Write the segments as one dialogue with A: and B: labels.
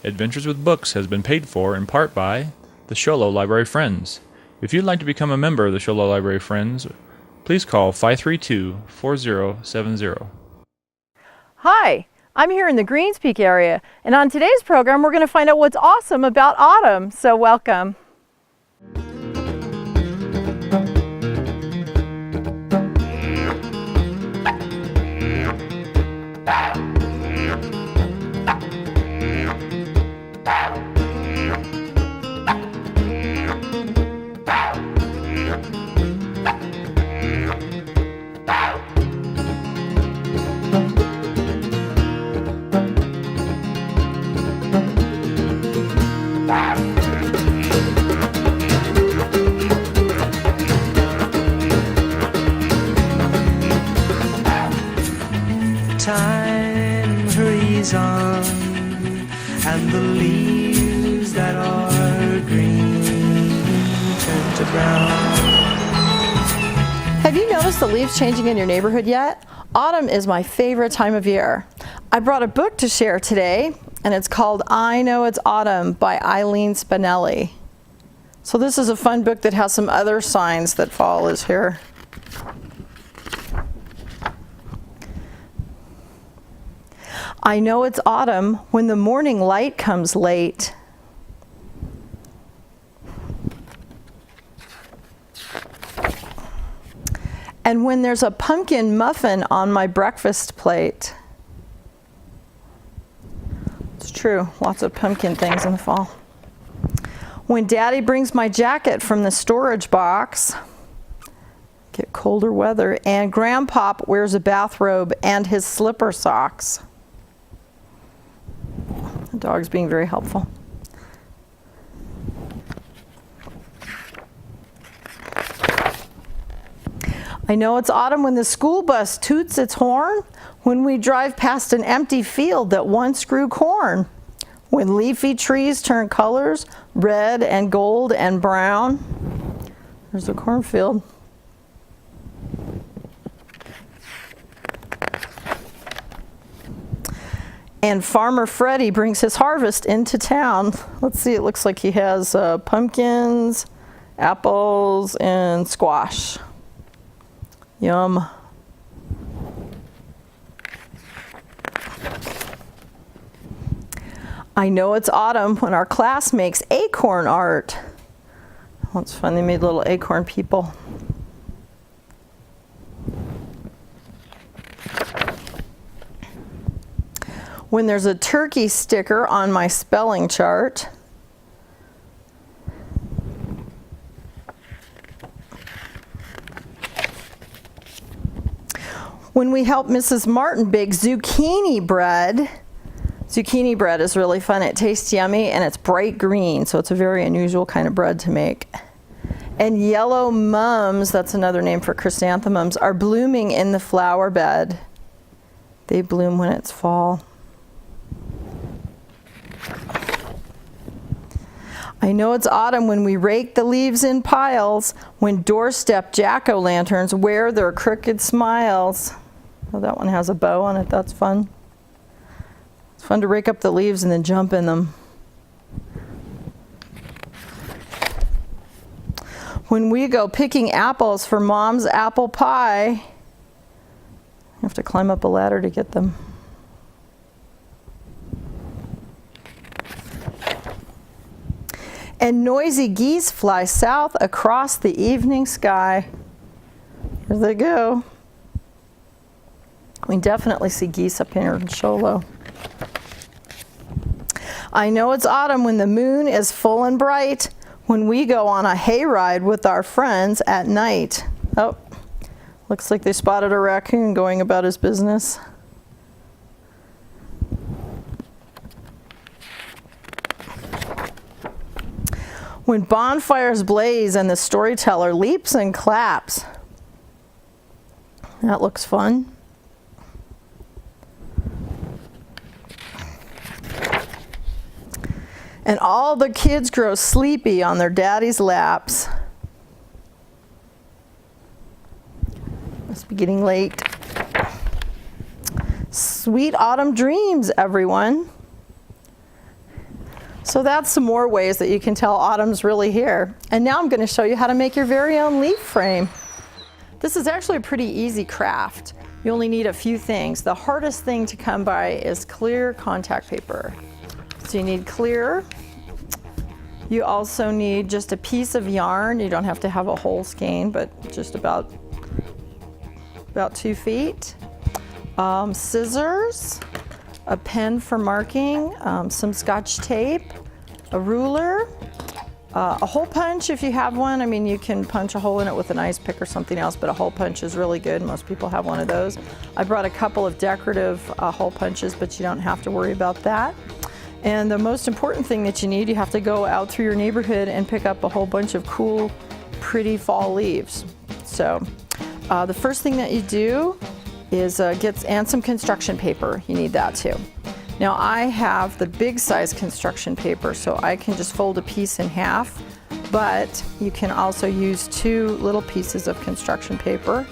A: Adventures with Books has been paid for in part by the Sholo Library Friends. If you'd like to become a member of the Sholo Library Friends, please call 532-4070.
B: Hi, I'm here in the Greens Peak area, and on today's program we're going to find out what's awesome about autumn, so welcome.
C: Time hurries on, and the leaves that are green turn to brown.
B: Have you noticed the leaves changing in your neighborhood yet? Autumn is my favorite time of year. I brought a book to share today, and it's called I Know It's Autumn by Eileen Spinelli. So this is a fun book that has some other signs that fall is here. I know it's autumn when the morning light comes late. And when there's a pumpkin muffin on my breakfast plate. It's true, lots of pumpkin things in the fall. When Daddy brings my jacket from the storage box, get colder weather, and Grandpop wears a bathrobe and his slipper socks. The dog's being very helpful. I know it's autumn when the school bus toots its horn, when we drive past an empty field that once grew corn, when leafy trees turn colors, red and gold and brown. There's a cornfield. And Farmer Freddie brings his harvest into town. Let's see, it looks like he has pumpkins, apples, and squash. Yum. I know it's autumn when our class makes acorn art. Oh, it's fun, they made little acorn people. When there's a turkey sticker on my spelling chart. When we help Mrs. Martin bake zucchini bread. Zucchini bread is really fun. It tastes yummy and it's bright green, so it's a very unusual kind of bread to make. And yellow mums, that's another name for chrysanthemums, are blooming in the flower bed. They bloom when it's fall. I know it's autumn when we rake the leaves in piles, when doorstep jack-o'-lanterns wear their crooked smiles. Oh, that one has a bow on it, that's fun. It's fun to rake up the leaves and then jump in them. When we go picking apples for Mom's apple pie, you have to climb up a ladder to get them. And noisy geese fly south across the evening sky. Here they go. We definitely see geese up here in Sholo. I know it's autumn when the moon is full and bright, when we go on a hayride with our friends at night. Oh, looks like they spotted a raccoon going about his business. When bonfires blaze and the storyteller leaps and claps. That looks fun. And all the kids grow sleepy on their daddy's laps. Must be getting late. Sweet autumn dreams, everyone. So that's some more ways that you can tell autumn's really here. And now I'm going to show you how to make your very own leaf frame. This is actually a pretty easy craft. You only need a few things. The hardest thing to come by is clear contact paper. So you need clear. You also need just a piece of yarn. You don't have to have a whole skein, but just about 2 feet. Scissors, a pen for marking, some Scotch tape, a ruler, a hole punch if you have one. I mean, you can punch a hole in it with an ice pick or something else, but a hole punch is really good. Most people have one of those. I brought a couple of decorative hole punches, but you don't have to worry about that. And the most important thing that you need, you have to go out through your neighborhood and pick up a whole bunch of cool, pretty fall leaves. So the first thing that you do is and some construction paper. You need that too. Now I have the big size construction paper, so I can just fold a piece in half, but you can also use 2 little pieces of construction paper.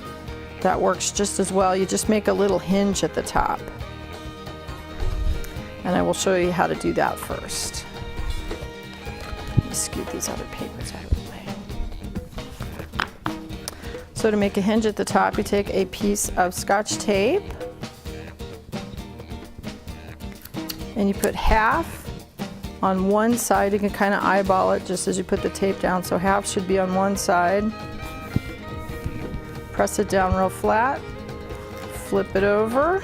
B: That works just as well. You just make a little hinge at the top. And I will show you how to do that first. Let me scoot these other papers out of the way. So to make a hinge at the top, you take a piece of Scotch tape and you put half on one side. You can kind of eyeball it just as you put the tape down. So half should be on one side. Press it down real flat, flip it over,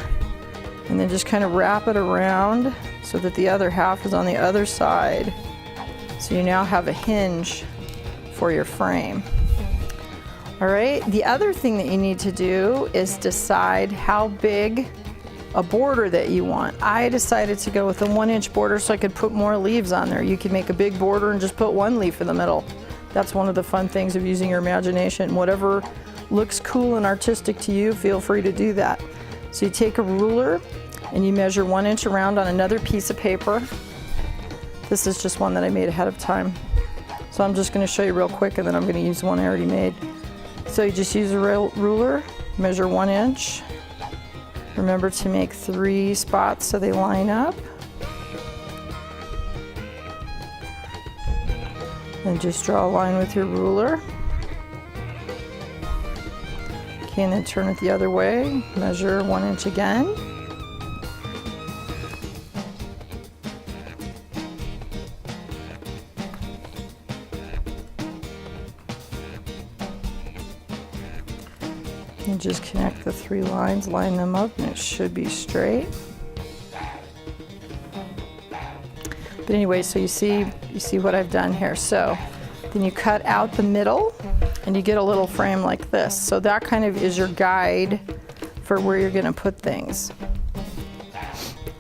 B: and then just kind of wrap it around so that the other half is on the other side. So you now have a hinge for your frame. All right, the other thing that you need to do is decide how big a border that you want. I decided to go with a 1-inch border so I could put more leaves on there. You could make a big border and just put 1 leaf in the middle. That's one of the fun things of using your imagination. Whatever looks cool and artistic to you, feel free to do that. So you take a ruler and you measure 1 inch around on another piece of paper. This is just one that I made ahead of time. So I'm just going to show you real quick, and then I'm going to use one I already made. So you just use a ruler, measure 1 inch. Remember to make 3 spots so they line up. And just draw a line with your ruler. Okay, and then turn it the other way, measure 1 inch again. And just connect the 3 lines, line them up, and it should be straight. But anyway, so you see what I've done here. So then you cut out the middle and you get a little frame like this. So that kind of is your guide for where you're going to put things.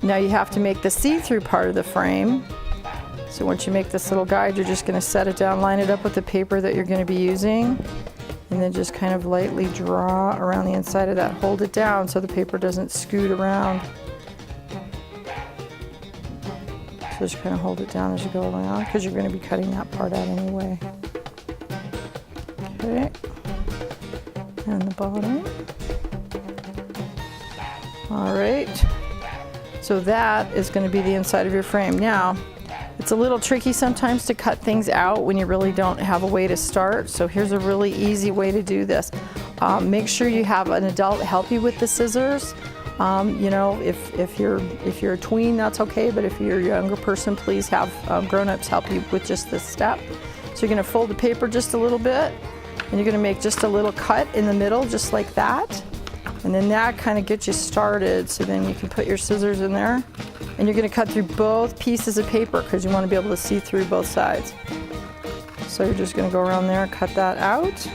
B: Now you have to make the see-through part of the frame. So once you make this little guide, you're just going to set it down, line it up with the paper that you're going to be using, and then just kind of lightly draw around the inside of that. Hold it down so the paper doesn't scoot around. So just kind of hold it down as you go along, because you're going to be cutting that part out anyway. Okay, and the bottom. All right, so that is going to be the inside of your frame. Now, it's a little tricky sometimes to cut things out when you really don't have a way to start. So here's a really easy way to do this. Make sure you have an adult help you with the scissors. You know, if you're a tween, that's okay, but if you're a younger person, please have grown-ups help you with just this step. So you're going to fold the paper just a little bit, and you're going to make just a little cut in the middle, just like that. And then that kind of gets you started, so then you can put your scissors in there. And you're going to cut through both pieces of paper because you want to be able to see through both sides. So you're just going to go around there and cut that out.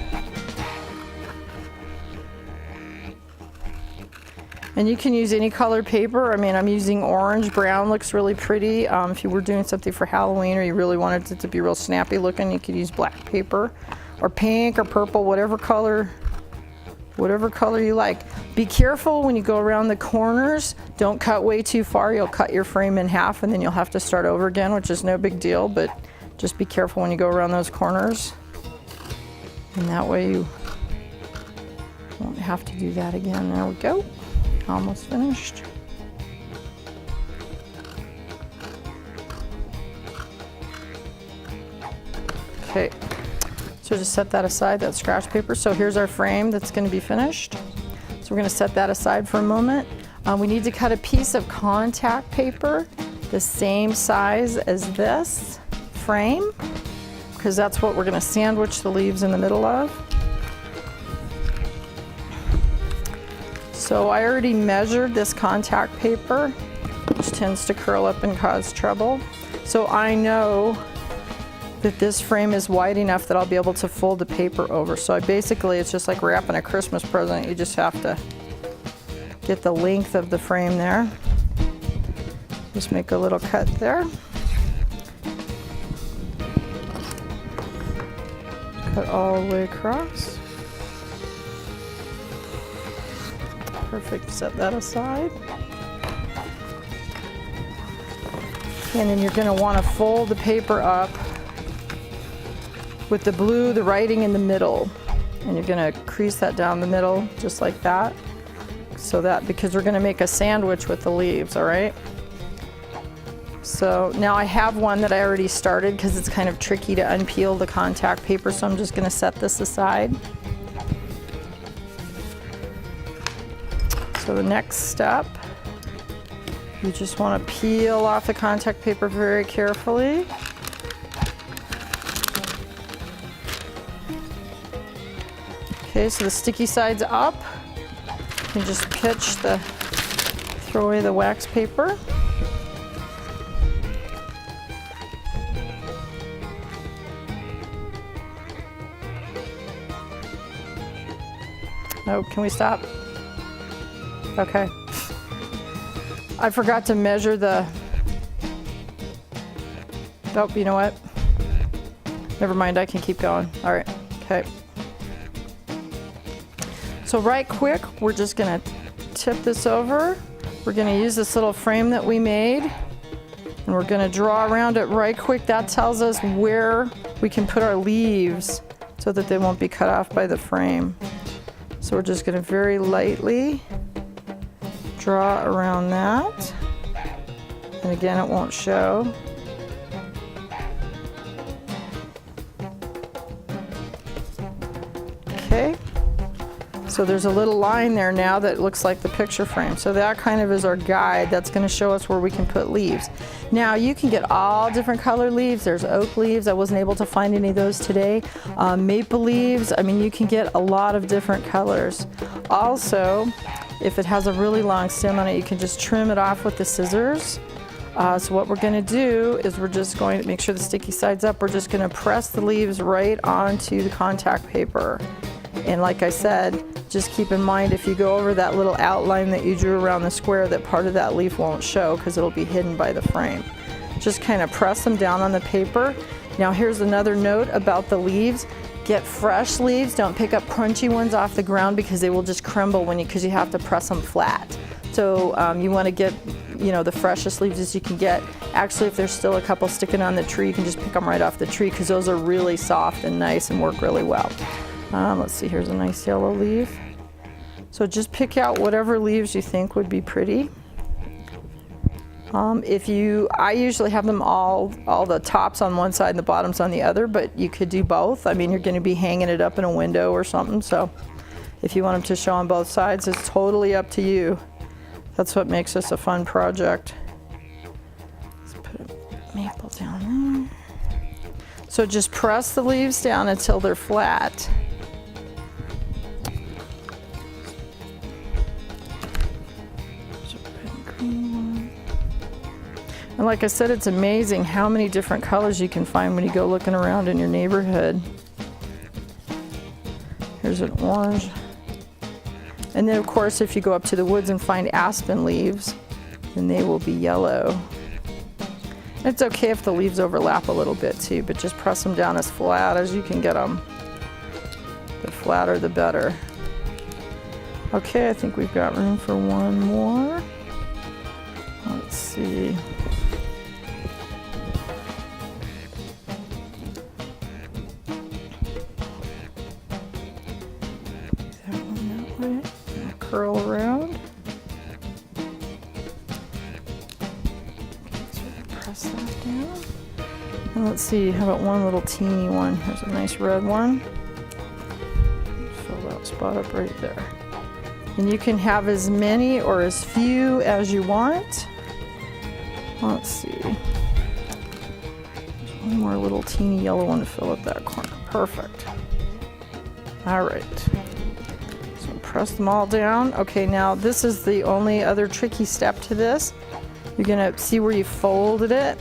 B: And you can use any colored paper. I mean, I'm using orange. Brown looks really pretty. If you were doing something for Halloween or you really wanted it to be real snappy looking, you could use black paper or pink or purple, whatever color you like. Be careful when you go around the corners. Don't cut way too far. You'll cut your frame in half and then you'll have to start over again, which is no big deal, but just be careful when you go around those corners. And that way you won't have to do that again. There we go. Almost finished. Okay, so just set that aside, that scratch paper. So here's our frame that's going to be finished. So we're going to set that aside for a moment. We need to cut a piece of contact paper the same size as this frame, because that's what we're going to sandwich the leaves in the middle of. So I already measured this contact paper, which tends to curl up and cause trouble. So I know that this frame is wide enough that I'll be able to fold the paper over. So basically it's just like wrapping a Christmas present. You just have to get the length of the frame there. Just make a little cut there. Cut all the way across. Perfect, set that aside. And then you're going to want to fold the paper up with the blue, the writing in the middle. And you're going to crease that down the middle just like that. So that, because we're going to make a sandwich with the leaves, all right? So now I have one that I already started because it's kind of tricky to unpeel the contact paper, so I'm just going to set this aside. So the next step, you just want to peel off the contact paper very carefully. Okay, so the sticky side's up. You can just throw away the wax paper. Oh, can we stop? Okay. I forgot to measure the... Oh, you know what? Never mind, I can keep going. All right, okay. So right quick, we're just gonna tip this over. We're gonna use this little frame that we made, and we're gonna draw around it right quick. That tells us where we can put our leaves so that they won't be cut off by the frame. So we're just gonna very lightly draw around that. And again, it won't show. Okay. So there's a little line there now that looks like the picture frame. So that kind of is our guide. That's going to show us where we can put leaves. Now you can get all different color leaves. There's oak leaves. I wasn't able to find any of those today. Maple leaves. I mean, you can get a lot of different colors. Also, if it has a really long stem on it, you can just trim it off with the scissors. So what we're going to do is we're just going to make sure the sticky side's up. We're just going to press the leaves right onto the contact paper. And like I said, just keep in mind if you go over that little outline that you drew around the square, that part of that leaf won't show because it'll be hidden by the frame. Just kind of press them down on the paper. Now here's another note about the leaves. Get fresh leaves. Don't pick up crunchy ones off the ground because they will just crumble because you have to press them flat. So you want to get, the freshest leaves as you can get. Actually, if there's still a couple sticking on the tree, you can just pick them right off the tree because those are really soft and nice and work really well. Let's see, here's a nice yellow leaf. So just pick out whatever leaves you think would be pretty. I usually have them all the tops on one side and the bottoms on the other, but you could do both. I mean, you're going to be hanging it up in a window or something, so if you want them to show on both sides, it's totally up to you. That's what makes this a fun project. Let's put a maple down there. So just press the leaves down until they're flat. And like I said, it's amazing how many different colors you can find when you go looking around in your neighborhood. Here's an orange. And then of course, if you go up to the woods and find aspen leaves, then they will be yellow. It's okay if the leaves overlap a little bit too, but just press them down as flat as you can get them. The flatter, the better. Okay, I think we've got room for one more. Let's see. That one that way. And curl around. Okay, so press that down. And let's see, how about one little teeny one? Here's a nice red one. Fill that spot up right there. And you can have as many or as few as you want. Let's see. One more little teeny yellow one to fill up that corner. Perfect. All right. So press them all down. Okay, now this is the only other tricky step to this. You're gonna see where you folded it.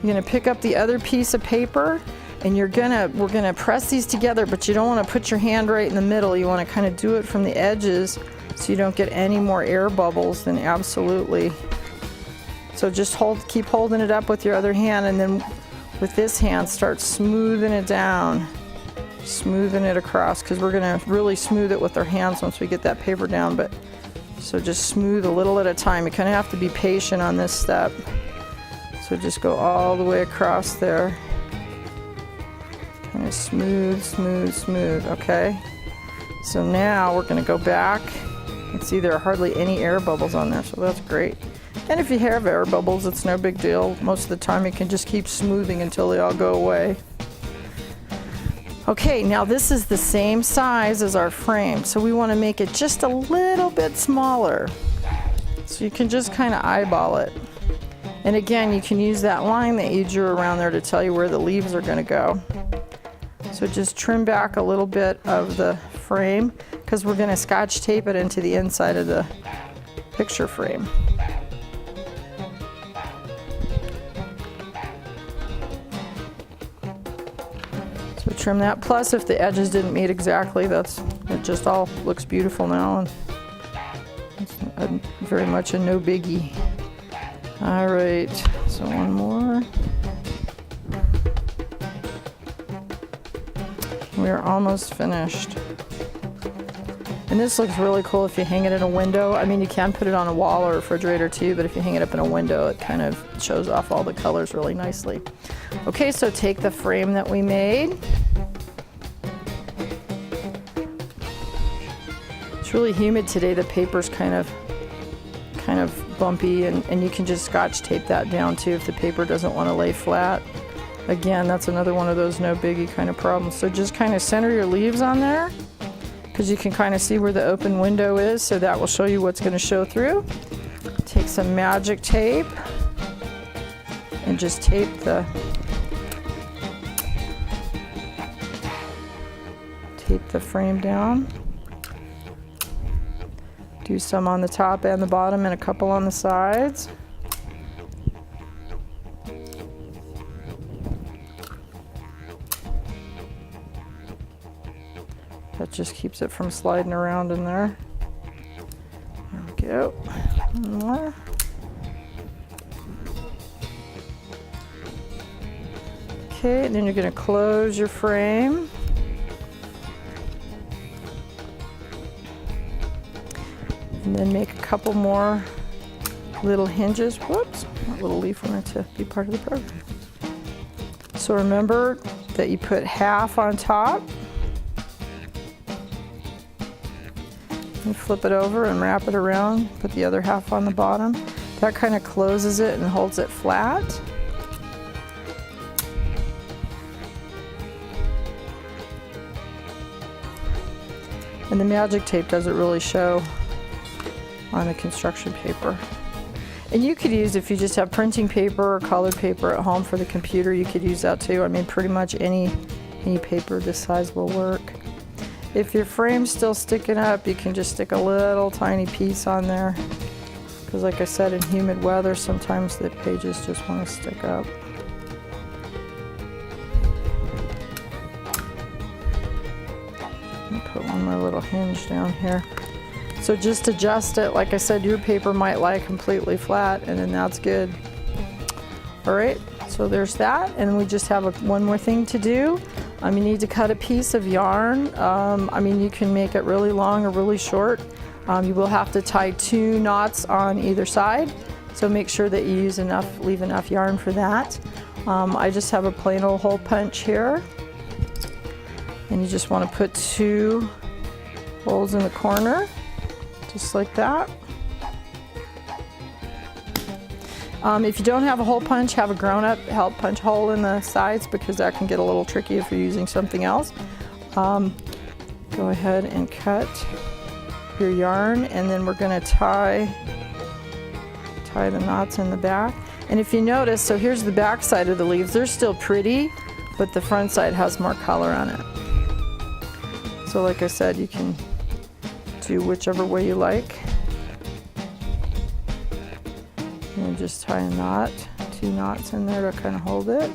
B: You're gonna pick up the other piece of paper and we're gonna press these together, but you don't wanna put your hand right in the middle. You wanna kind of do it from the edges so you don't get any more air bubbles. Then absolutely. So just keep holding it up with your other hand, and then with this hand start smoothing it down, smoothing it across, because we're gonna really smooth it with our hands once we get that paper down. But so just smooth a little at a time. You kind of have to be patient on this step. So just go all the way across there. Kind of smooth, smooth, smooth, okay? So now we're gonna go back and see there are hardly any air bubbles on there, so that's great. And if you have air bubbles, it's no big deal. Most of the time you can just keep smoothing until they all go away. Okay, now this is the same size as our frame, so we wanna make it just a little bit smaller. So you can just kind of eyeball it. And again, you can use that line that you drew around there to tell you where the leaves are gonna go. So just trim back a little bit of the frame, because we're gonna Scotch tape it into the inside of the picture frame. So trim that. Plus, if the edges didn't meet exactly, it just all looks beautiful now, and it's very much a no biggie. All right, so one more. We're almost finished. And this looks really cool if you hang it in a window. I mean, you can put it on a wall or a refrigerator too, but if you hang it up in a window, it kind of shows off all the colors really nicely. Okay, so take the frame that we made. It's really humid today. The paper's kind of bumpy, and you can just Scotch tape that down too if the paper doesn't want to lay flat. Again, that's another one of those no biggie kind of problems. So just kind of center your leaves on there, because you can kind of see where the open window is, so that will show you what's going to show through. Take some magic tape and just tape the frame down. Do some on the top and the bottom and a couple on the sides. That just keeps it from sliding around in there. There we go. One more. Okay, and then you're going to close your frame. And then make a couple more little hinges. Whoops, that little leaf wanted to be part of the program. So remember that you put half on top. And flip it over and wrap it around, put the other half on the bottom. That kind of closes it and holds it flat. And the magic tape doesn't really show on the construction paper. And you could use, if you just have printing paper or colored paper at home for the computer, you could use that too. I mean, pretty much any paper this size will work. If your frame's still sticking up, you can just stick a little tiny piece on there, because like I said, in humid weather, sometimes the pages just want to stick up. I'll put one more little hinge down here. So just adjust it. Like I said, your paper might lie completely flat, and then that's good. All right, so there's that, and we just have one more thing to do. You need to cut a piece of yarn. I mean, you can make it really long or really short. You will have to tie 2 knots on either side, so make sure that you leave enough yarn for that. I just have a plain old hole punch here, and you just want to put 2 holes in the corner, just like that. If you don't have a hole punch, have a grown-up help punch a hole in the sides because that can get a little tricky if you're using something else. Go ahead and cut your yarn, and then we're going to tie the knots in the back. And if you notice, so here's the back side of the leaves. They're still pretty, but the front side has more color on it. So like I said, you can do whichever way you like. And just tie a knot, 2 knots in there to kind of hold it.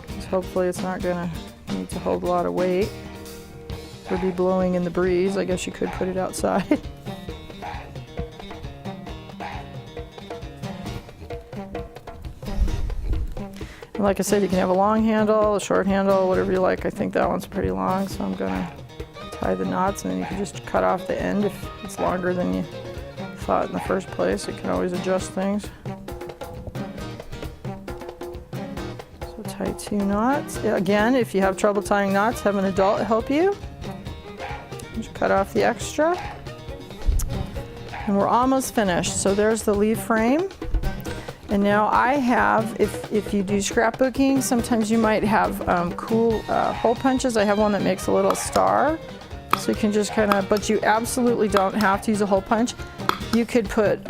B: Because hopefully it's not going to need to hold a lot of weight. It'll be blowing in the breeze. I guess you could put it outside. And like I said, you can have a long handle, a short handle, whatever you like. I think that one's pretty long, so I'm gonna tie the knots, and then you can just cut off the end if it's longer than you thought in the first place. You can always adjust things. So tie 2 knots. Again, if you have trouble tying knots, have an adult help you. Just cut off the extra. And we're almost finished. So there's the leaf frame. And now I have, if you do scrapbooking, sometimes you might have cool hole punches. I have one that makes a little star. So you can just kind of, but you absolutely don't have to use a hole punch. You could put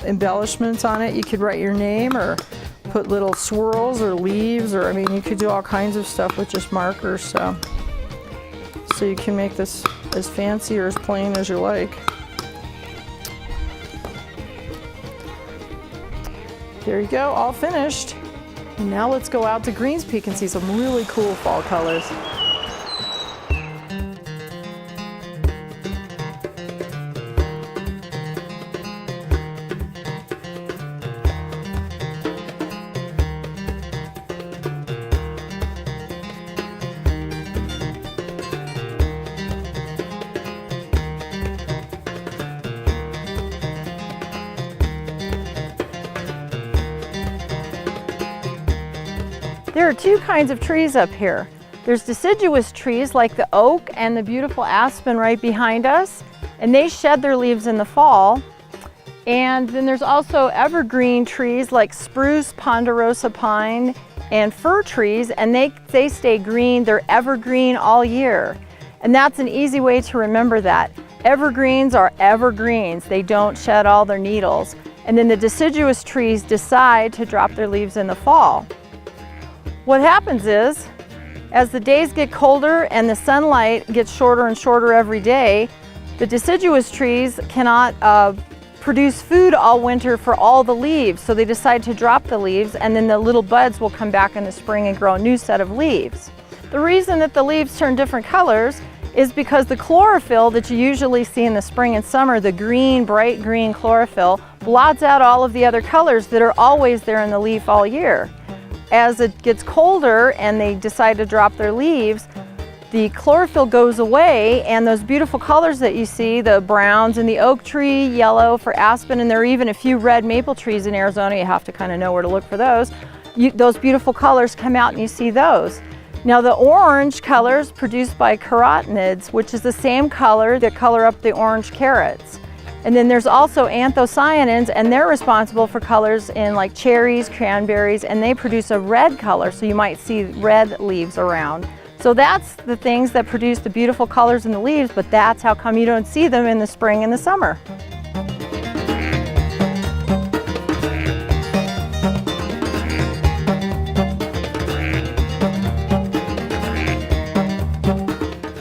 B: embellishments on it. You could write your name or put little swirls or leaves, or I mean, you could do all kinds of stuff with just markers. So you can make this as fancy or as plain as you like. There you go, all finished. And now let's go out to Greens Peak and see some really cool fall colors. There are 2 kinds of trees up here. There's deciduous trees like the oak and the beautiful aspen right behind us, and they shed their leaves in the fall. And then there's also evergreen trees like spruce, ponderosa pine, and fir trees, and they stay green. They're evergreen all year. And that's an easy way to remember that. Evergreens are evergreens. They don't shed all their needles. And then the deciduous trees decide to drop their leaves in the fall. What happens is, as the days get colder and the sunlight gets shorter and shorter every day, the deciduous trees cannot produce food all winter for all the leaves, so they decide to drop the leaves, and then the little buds will come back in the spring and grow a new set of leaves. The reason that the leaves turn different colors is because the chlorophyll that you usually see in the spring and summer, the green, bright green chlorophyll, blots out all of the other colors that are always there in the leaf all year. As it gets colder and they decide to drop their leaves, the chlorophyll goes away, and those beautiful colors that you see, the browns in the oak tree, yellow for aspen, and there are even a few red maple trees in Arizona. You have to kind of know where to look for those. Those beautiful colors come out and you see those. Now the orange colors produced by carotenids, which is the same color that color up the orange carrots. And then there's also anthocyanins, and they're responsible for colors in like cherries, cranberries, and they produce a red color, so you might see red leaves around. So that's the things that produce the beautiful colors in the leaves, but that's how come you don't see them in the spring and the summer.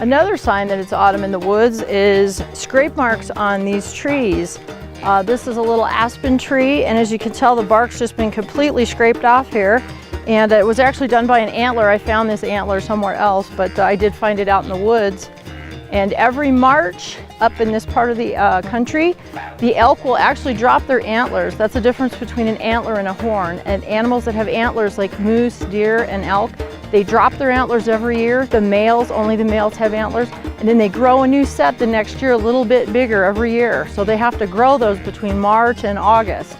B: Another sign that it's autumn in the woods is scrape marks on these trees. This is a little aspen tree, and as you can tell, the bark's just been completely scraped off here. And it was actually done by an antler. I found this antler somewhere else, but I did find it out in the woods. And every March, up in this part of the country, the elk will actually drop their antlers. That's the difference between an antler and a horn. And animals that have antlers like moose, deer, and elk, they drop their antlers every year. The males, only the males have antlers. And then they grow a new set the next year, a little bit bigger every year. So they have to grow those between March and August.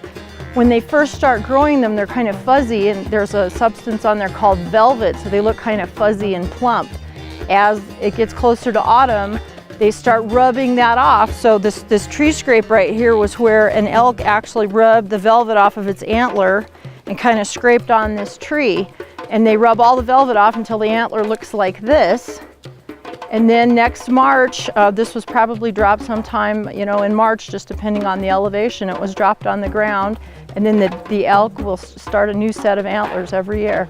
B: When they first start growing them, they're kind of fuzzy, and there's a substance on there called velvet, so they look kind of fuzzy and plump. As it gets closer to autumn, they start rubbing that off. So this tree scrape right here was where an elk actually rubbed the velvet off of its antler and kind of scraped on this tree. And they rub all the velvet off until the antler looks like this. And then next March, this was probably dropped sometime, in March, just depending on the elevation, it was dropped on the ground. And then the elk will start a new set of antlers every year.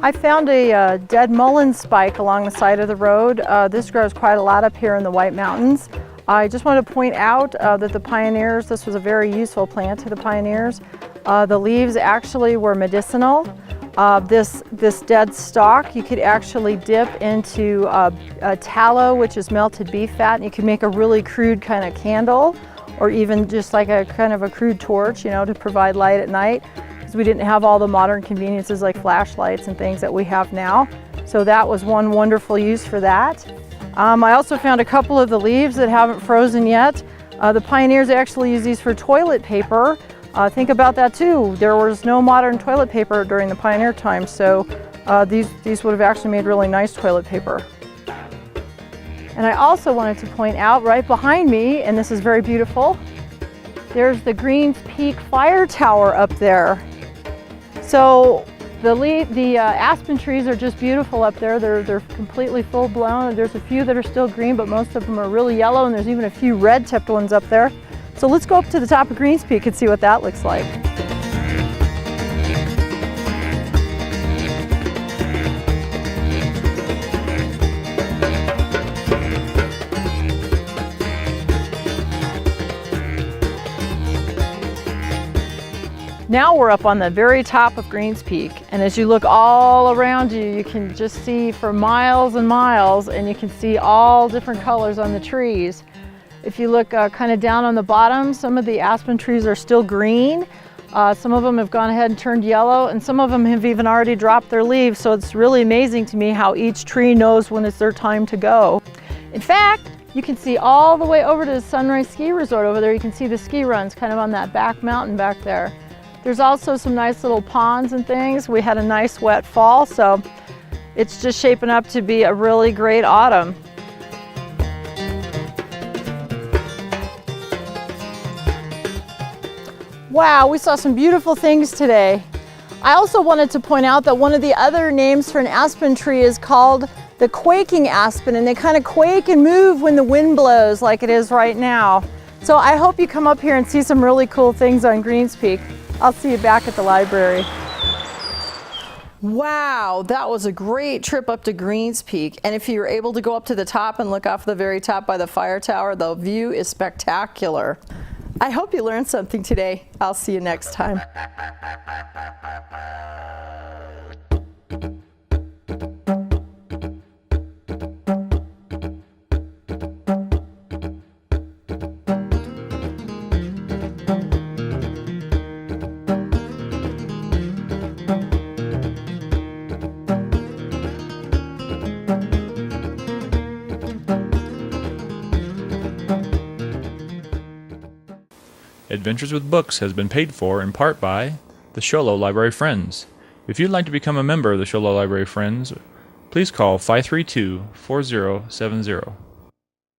B: I found a dead mullein spike along the side of the road. This grows quite a lot up here in the White Mountains. I just wanted to point out that the pioneers, this was a very useful plant to the pioneers. The leaves actually were medicinal. This dead stalk you could actually dip into tallow, which is melted beef fat, and you could make a really crude kind of candle, or even just like a kind of a crude torch, to provide light at night. We didn't have all the modern conveniences like flashlights and things that we have now. So that was one wonderful use for that. I also found a couple of the leaves that haven't frozen yet. The pioneers actually used these for toilet paper. Think about that too. There was no modern toilet paper during the pioneer time, so these would have actually made really nice toilet paper. And I also wanted to point out right behind me, and this is very beautiful, there's the Greens Peak Fire Tower up there. So the aspen trees are just beautiful up there. They're completely full blown. There's a few that are still green, but most of them are really yellow, and there's even a few red tipped ones up there. So let's go up to the top of Greens Peak and see what that looks like. Now we're up on the very top of Greens Peak, and as you look all around you, you can just see for miles and miles, and you can see all different colors on the trees. If you look kind of down on the bottom, some of the aspen trees are still green. Some of them have gone ahead and turned yellow, and some of them have even already dropped their leaves, so it's really amazing to me how each tree knows when it's their time to go. In fact, you can see all the way over to the Sunrise Ski Resort over there. You can see the ski runs kind of on that back mountain back there. There's also some nice little ponds and things. We had a nice wet fall, so it's just shaping up to be a really great autumn. Wow, we saw some beautiful things today. I also wanted to point out that one of the other names for an aspen tree is called the quaking aspen, and they kind of quake and move when the wind blows like it is right now. So I hope you come up here and see some really cool things on Greens Peak. I'll see you back at the library. Wow, that was a great trip up to Greens Peak. And if you're able to go up to the top and look off the very top by the fire tower, the view is spectacular. I hope you learned something today. I'll see you next time.
A: Adventures with Books has been paid for in part by the Show Low Library Friends. If you'd like to become a member of the Show Low Library Friends, please call 532-4070.